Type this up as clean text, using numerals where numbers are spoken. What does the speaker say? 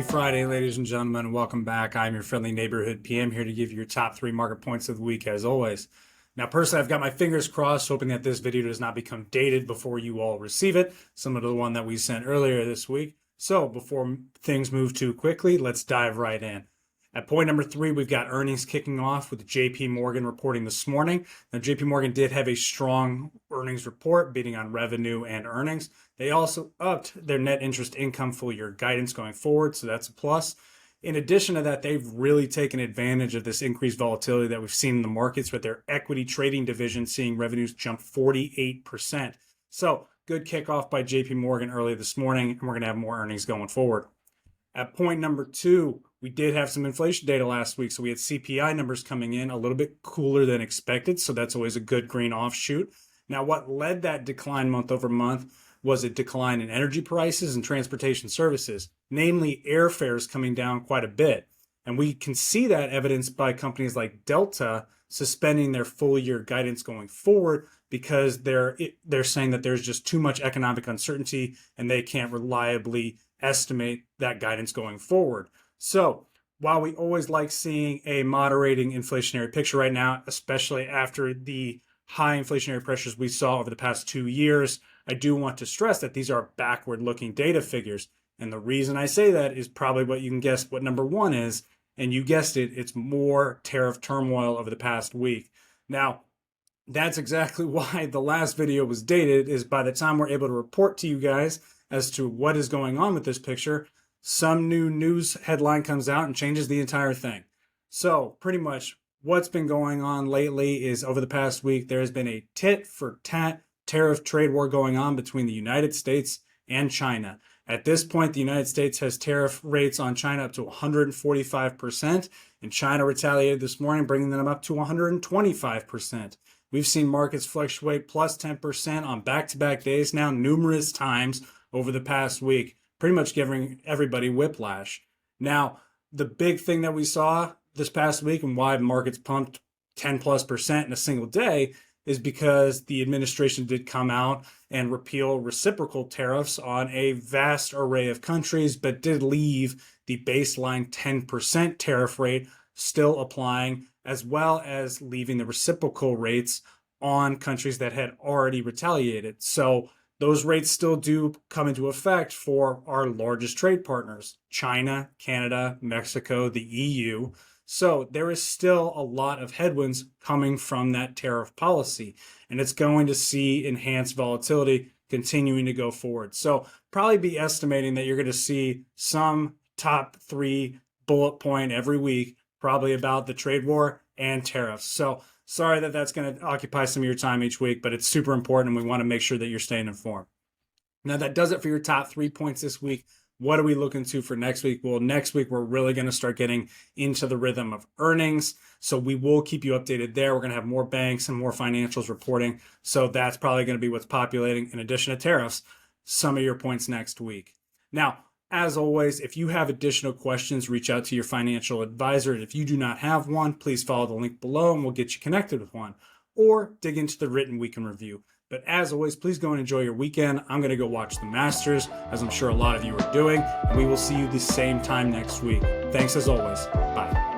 Happy Friday, ladies and gentlemen. Welcome back. I'm your friendly neighborhood PM here to give you your top 3 market points of the week, as always. Now, personally, I've got my fingers crossed, hoping that this video does not become dated before you all receive it, similar to the one that we sent earlier this week. So before things move too quickly, let's dive right in. At point number 3, we've got earnings kicking off with JP Morgan reporting this morning. Now, JP Morgan did have a strong earnings report, beating on revenue and earnings. They also upped their net interest income full year guidance going forward, so that's a plus. In addition to that, they've really taken advantage of this increased volatility that we've seen in the markets with their equity trading division seeing revenues jump 48%. So good kickoff by JP Morgan early this morning, and we're going to have more earnings going forward. At point number 2, we did have some inflation data last week, so we had CPI numbers coming in a little bit cooler than expected, so that's always a good green offshoot. Now, what led that decline month over month was a decline in energy prices and transportation services, namely airfares coming down quite a bit. And we can see that evidenced by companies like Delta suspending their full year guidance going forward because they're saying that there's just too much economic uncertainty and they can't reliably estimate that guidance going forward. So while we always like seeing a moderating inflationary picture right now, especially after the high inflationary pressures we saw over the past 2 years, I do want to stress that these are backward-looking data figures. And the reason I say that is probably what you can guess what number 1 is. And you guessed it, it's more tariff turmoil over the past week. Now, that's exactly why the last video was dated, is by the time we're able to report to you guys as to what is going on with this picture, some new news headline comes out and changes the entire thing. So pretty much what's been going on lately is over the past week, there has been a tit for tat tariff trade war going on between the United States and China. At this point, the United States has tariff rates on China up to 145%, and China retaliated this morning, bringing them up to 125%. We've seen markets fluctuate plus 10% on back-to-back days now numerous times over the past week, pretty much giving everybody whiplash. Now, the big thing that we saw this past week and why markets pumped 10+% in a single day is because the administration did come out and repeal reciprocal tariffs on a vast array of countries, but did leave the baseline 10% tariff rate still applying, as well as leaving the reciprocal rates on countries that had already retaliated. So those rates still do come into effect for our largest trade partners, China, Canada, Mexico, the EU. So there is still a lot of headwinds coming from that tariff policy, and it's going to see enhanced volatility continuing to go forward. So probably be estimating that you're going to see some top 3 bullet point every week, probably about the trade war and tariffs. So sorry that that's going to occupy some of your time each week, but it's super important and we want to make sure that you're staying informed. Now that does it for your top 3 points this week. What are we looking to for next week? Well, next week, we're really going to start getting into the rhythm of earnings. So we will keep you updated there. We're going to have more banks and more financials reporting. So that's probably going to be what's populating, in addition to tariffs, some of your points next week. Now, as always, if you have additional questions, reach out to your financial advisor. And if you do not have one, please follow the link below and we'll get you connected with one. Or dig into the written weekend review. But as always, please go and enjoy your weekend. I'm going to go watch the Masters, as I'm sure a lot of you are doing, and we will see you the same time next week. Thanks as always. Bye.